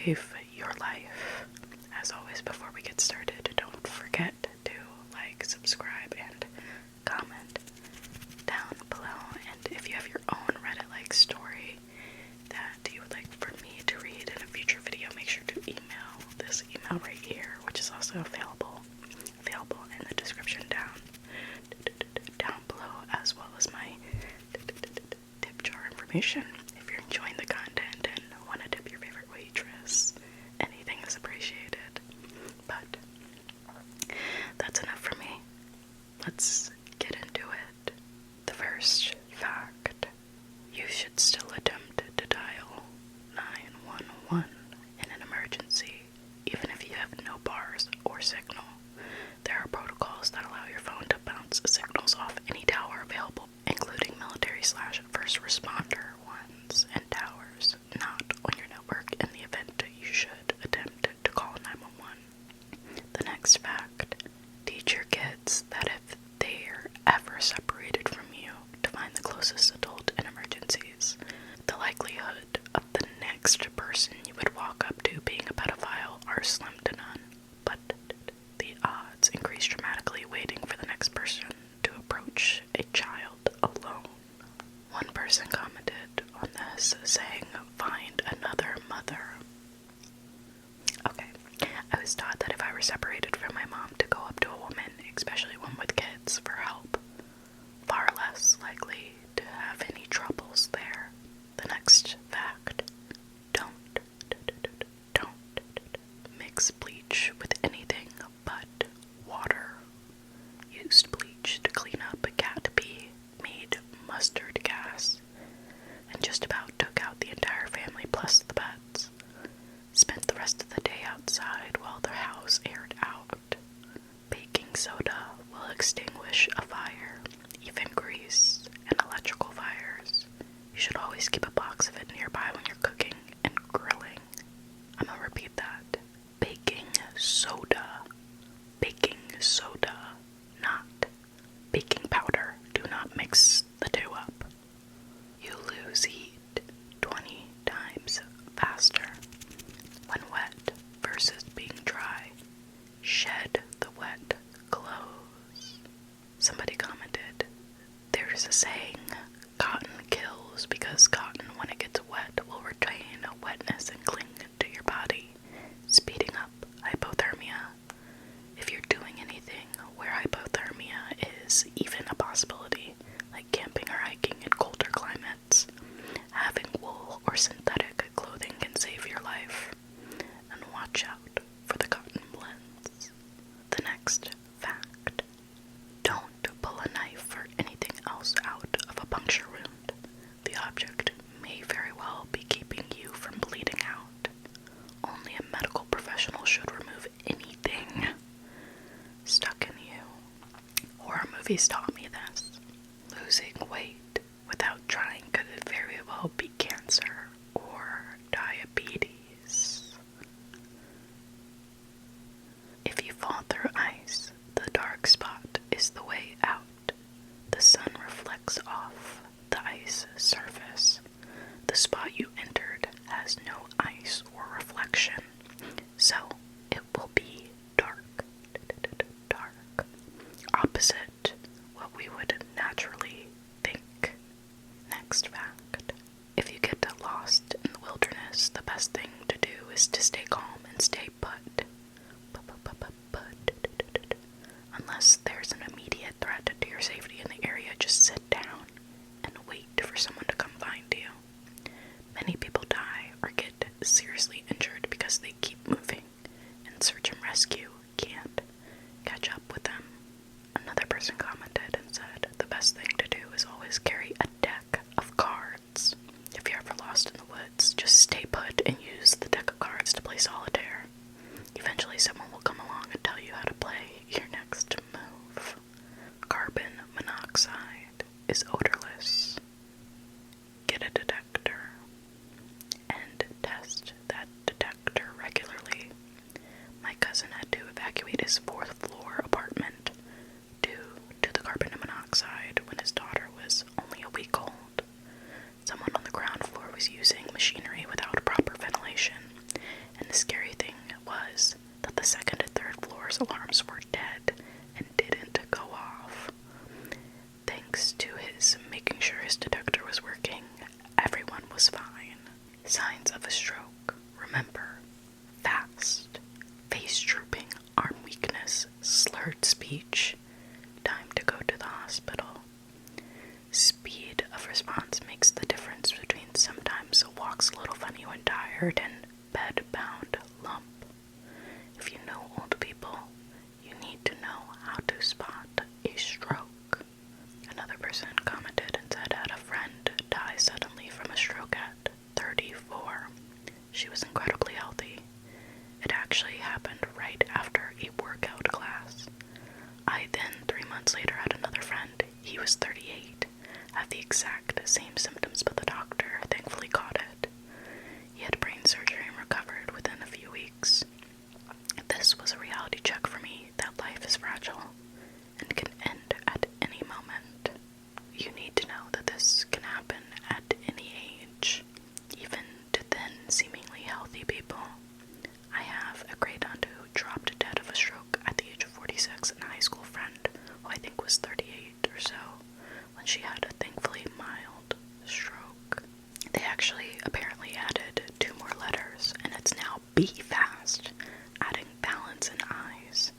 save your life. As always, before we get started, don't forget to like, subscribe, and comment down below. And if you have your own Reddit-like story that you would like for me to read in a future video, make sure to email this email right here, which is also available in the description down below, as well as my tip jar information. If you're enjoying the content and want to tip your favorite waitress, anything is appreciated. But that's enough for me. Let's get into it. The first fact: you should still attempt to dial 911 in an emergency, even if you have no bars or signal. There are protocols that allow your phone to bounce signals off any tower available, including military/first responder ones and towers not on your network in the event you should attempt to call 911. The next fact: teach your kids that if they're ever separated from you, to find the closest adult in emergencies. The likelihood of the next person you would walk up to being a pedophile are slim to none, but the odds increase dramatically waiting for the next person to approach a child alone. One person commented on this saying, "Find another mother." Okay, I was taught that if I were separated from my mom, to go up to a woman, especially one with kids, for help. Far less likely to have any troubles there. The next fact: don't mix bleach with anything but water. Used bleach to clean up a cat pee, made mustard gas, and just about took out the entire family plus the pets. Spent the rest of the day outside while the house aired out. Baking soda will extinguish a fire, even grease and electrical fires. You should always keep a box of it nearby when you're cooking and grilling. I'm gonna repeat that. Baking soda. Baking soda, not baking powder. Do not mix the two up. You lose heat 20 times faster when wet versus being dry. Shed the wet clothes. Somebody commented, there's a saying, cotton kills because cotton, when it gets wet, will retain wetness and cling to your body, speeding up hypothermia. If you're doing anything where hypothermia is even a possibility, like camping or hiking in colder climates, having wool or synthetic clothing can save your life. And watch out for the cotton blends. The next fact: don't pull a knife or anything else out of a puncture wound. The object may very well be keeping you from bleeding out. Only a medical professional should remove anything stuck in you. Horror movies taught me this. Losing weight without trying could very well be cancer or diabetes. If you fall through ice, the dark spot is the way out. The sun reflects off the ice surface. The spot you entered has no ice or reflection, so it will be dark. Dark. Opposite what we would naturally think. Next fact: if you get lost in the wilderness, the best thing to do is to stay calm and stay put. Unless there's an immediate threat to your safety in the area, just sit down and wait for someone to come find you. Many people die or get seriously injured because they keep moving, and search and rescue can't catch up with them. Another person commented and said, the best thing to do is always carry a deck of cards. If you're ever lost in the woods, just stay put and use the deck of cards to play solitaire. Eventually someone will come along and tell you how to play your next move. Carbon monoxide is odorless. Get a detector and test that certain bed-bound lump. If you know old people, you need to know how to spot a stroke. Another person commented and said, had a friend die suddenly from a stroke at 34. She was incredibly healthy. It actually happened right after a workout class. I then, 3 months later, had another friend. He was 38, had the exact same symptoms, but the doctor thankfully caught it. He had brain surgery and recovered within a few weeks. This was a reality check for me that life is fragile and can end at any moment. You need to know that this can happen at any age, even to then seemingly healthy people. I have a great aunt who dropped dead of a stroke at the age of 46 and a high school friend who I think was 38 or so when she had a thankfully mild stroke. They actually apparently added 2 more letters and it's now B fast, adding balance and eyes.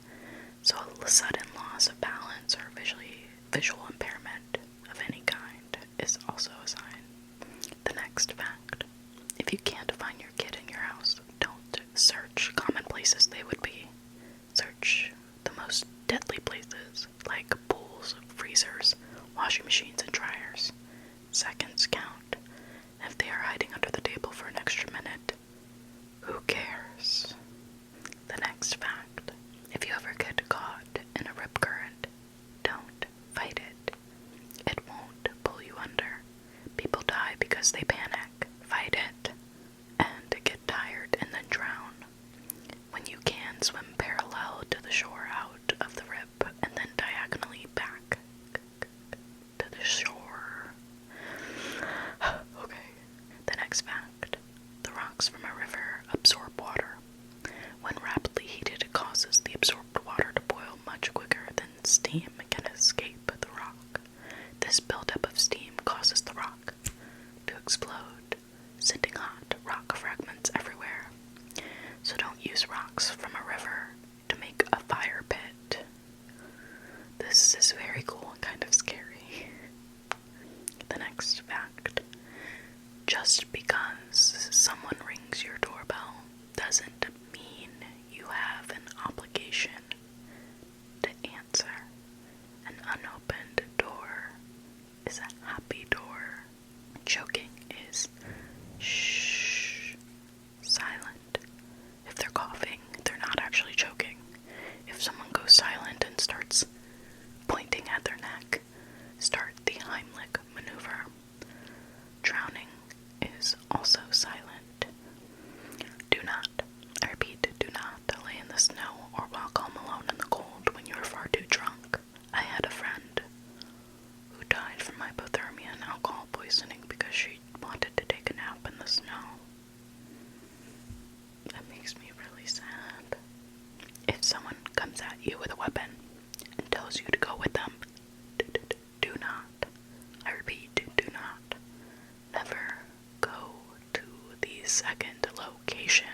So a sudden loss of balance or visual impairment of any kind is also a sign. The next fact: if you can't find your kid in your house, don't search common places they would be. Search the most deadly places, like pools, freezers, washing machines, and dryers. Seconds count. If they are hiding under the table for an extra minute, who cares? The next fact: if you ever get caught in a rip current, don't fight it. It won't pull you under. People die because they panic. Fight it. And get tired and then drown. When you can, swim parallel to the shore out of the rip and then diagonally back to the shore. Okay. The next fact: the rocks from a river absorb water. When rapidly heated, it causes the absorbed water to boil much quicker than steam can escape the rock. This buildup of steam causes the rock to explode, sending hot rock fragments everywhere. So don't use rocks from a river to make a fire pit. This is very cool and kind of scary. The next fact: just because someone rings your doorbell doesn't mean you have an obligation to answer. An unopened door is a happy door. Choking is shh, silent. If they're coughing, they're not actually choking. If someone goes silent and starts pointing at their neck, start the Heimlich maneuver. Drowning is also silent. Do not, I repeat, do not lay in the snow or walk home alone in the cold when you are far too drunk. I had a friend who died from hypothermia and alcohol poisoning because she wanted to take a nap in the snow. That makes me really sad. If someone comes at you with a weapon and tells you to go with them, do not, I repeat, do not, never go to the second location.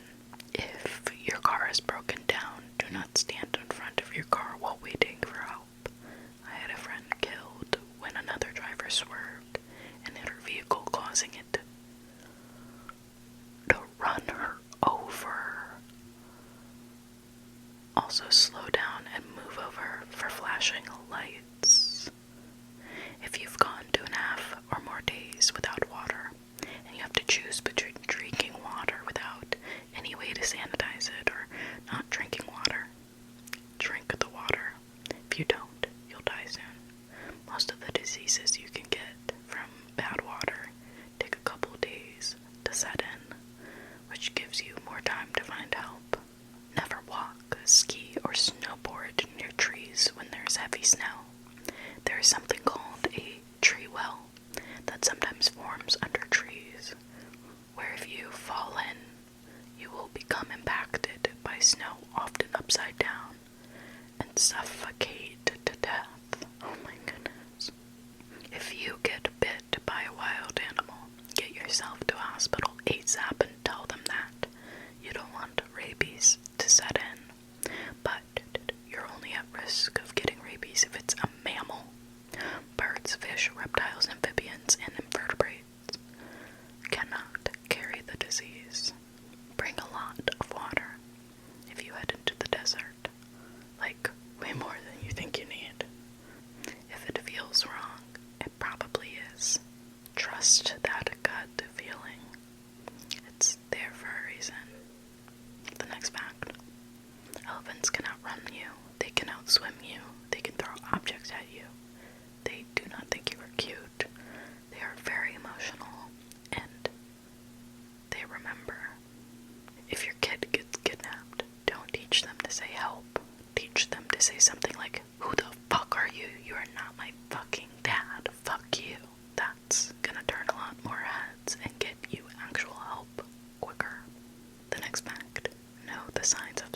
If your car is broken down, do not stand in front of your car while waiting for help. I had a friend killed when another driver swerved and hit her vehicle, causing it to run her over. Also slow down and move over for flashing lights. If you've gone 2.5 or more days without water, and you have to choose between drinking water without any way to sanitize it or not drinking water, drink the water. If you don't, you'll die soon. Most of the diseases you can get from bad water take a couple days to set in, which gives you more time to find help. Never walk, ski, or snowboard near trees when there's heavy snow. There is something called a tree well that sometimes forms under trees, where if you fall in, you will become impacted by snow, often upside down, and suffocate to death. Oh my goodness. If you get bit by a wild animal, get yourself to a hospital ASAP and tell them that. You don't want rabies to set in, but you're only at risk of getting rabies if it's a mammal. Birds, fish, reptiles, amphibians, and invertebrates cannot carry the disease.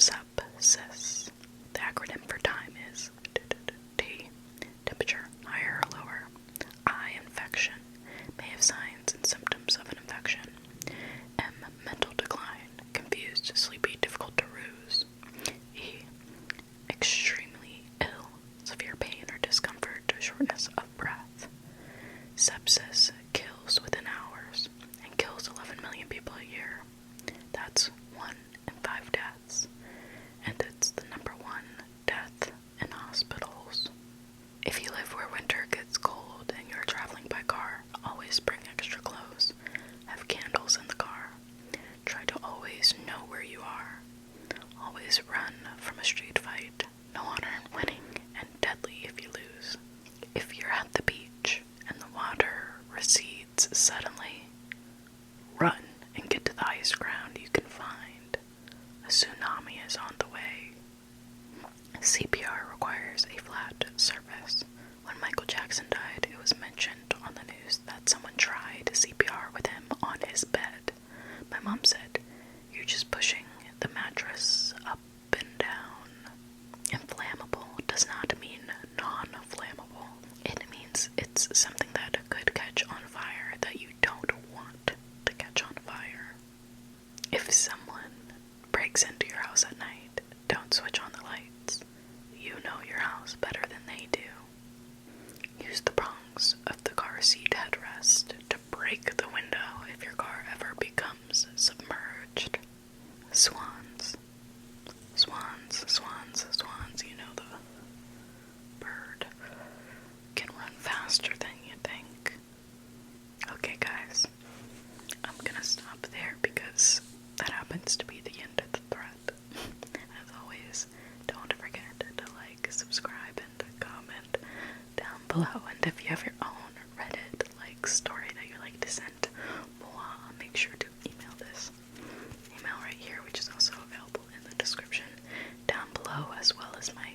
sepsis. The acronym for time is T. Temperature, higher or lower. I. Infection. May have signs and symptoms of an infection. M. Mental decline. Confused, sleepy, difficult to ruse. E. Extremely ill. Severe pain or discomfort, shortness of breath. Sepsis kills within hours and kills 11 million people a year. That's 1 in 5 deaths, and it's the #1 death in hospitals. If you live where winter gets cold and you're traveling by car, always bring extra clothes. Have candles in the car. Try to always know where you are. Always run from a street fight. No honor in winning, and deadly if you lose. If you're at the beach and the water recedes suddenly, run and get to the highest ground you can find. A tsunami is on the way. CPR requires a flat surface. When Michael Jackson died, it was mentioned on the news that someone tried CPR with him on his bed. My mom said, "You're just pushing the mattress up and down." Inflammable does not mean non-flammable. It means it's something that could catch on fire that you don't want to catch on fire. If someone breaks into your house at night, don't switch on the lights. You know your house better than they do. Use the prongs of the car seat headrest to break the window if your car ever becomes submerged. Swans. Swans, swans, swans. You know the bird can run faster than you think. Okay, guys. I'm gonna stop there because that happens to be the end of the thread. As always, don't forget to like, subscribe, and comment down below. And if you have your own Reddit story that you'd like to send moi, make sure to email this email right here, which is also available in the description down below, as well as my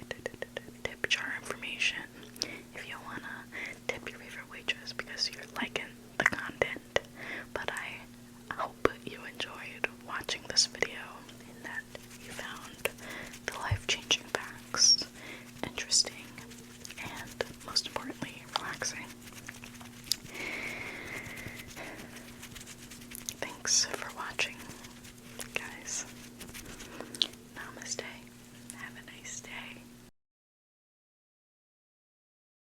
tip jar information if you wanna tip your favorite waitress because you're liking the content. But I hope you enjoyed watching this video and that you found the life-changing facts interesting and, most importantly, relaxing. Thanks